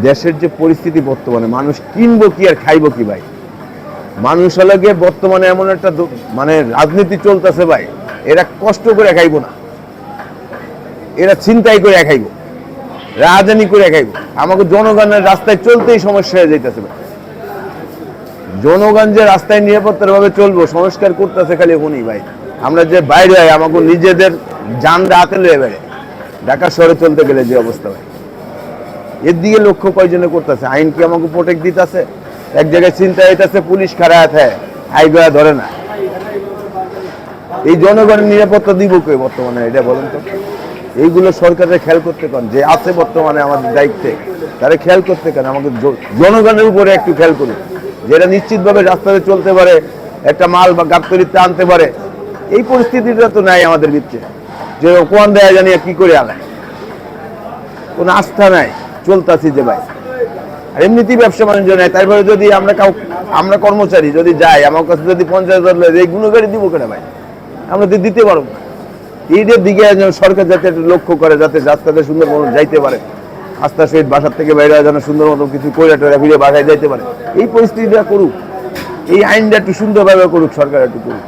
দেশের যে পরিস্থিতি বর্তমানে মানুষ কিনবো কি আর খাইবো কি ভাই। মানুষ হলে গিয়ে বর্তমানে এমন একটা মানে রাজনীতি চলতেছে ভাই, এরা কষ্ট করে খাইবো না, এরা চিন্তাই করে খাইবো, রাজধানী করে খাইবো। আমাকে জনগণের রাস্তায় চলতেই সমস্যা হয়ে যাইতেছে ভাই। জনগণ যে রাস্তায় নিরাপত্তার ভাবে চলবো, সংস্কার করতেছে খালি উনি ভাই। আমরা যে বাইরে হয় আমাকে নিজেদের জানটা হাতে লয়ে বেড়ে ঢাকা শহরে চলতে গেলে যে অবস্থা ভাই, এর দিকে লক্ষ্য কয়জনে করতেছে। আইন কি আমাকে প্রোটেক্ট দিতেছে? এক জায়গায় চিন্তা হইতেছে পুলিশ খাড়া আছে, হাইগোয়া ধরে না। এই জনগণের নিরাপত্তা দিব কে বর্তমানে, এটা বলেন তো। এইগুলো সরকারের খেয়াল করতে পারেন, যে আছে বর্তমানে আমাদের দায়িত্বে তারা খেয়াল করতে পারেন। আমাকে জনগণের উপরে একটু খেয়াল করুন, যেটা নিশ্চিতভাবে রাস্তাতে চলতে পারে, একটা মাল বা গাবতলিতে আনতে পারে। এই পরিস্থিতিটা তো নাই আমাদের ভিতরে, যে কোন দেয়া জানি কি করে আনায়, কোনো আস্থা নাই। চলতেছি যে ভাই, আর এমনিতেই ব্যবসা বাণিজ্য নেই। তারপরে যদি আমরা কর্মচারী যদি যাই, আমার কাছে যদি 50,000 এই গুণগাড়ি দিব কেন ভাই, আমরা তো দিতে পারবো না। এইটার দিকে সরকার যাতে একটু লক্ষ্য করে, যাতে রাস্তাতে সুন্দর মতো যাইতে পারে, আস্থার সহিত বাসার থেকে বাইরে যেন সুন্দর মতো কিছু করে ফিরে বাসায় যাইতে পারে। এই পরিস্থিতিটা করুক, এই আইনটা একটু সুন্দরভাবে করুক, সরকার একটু করুক।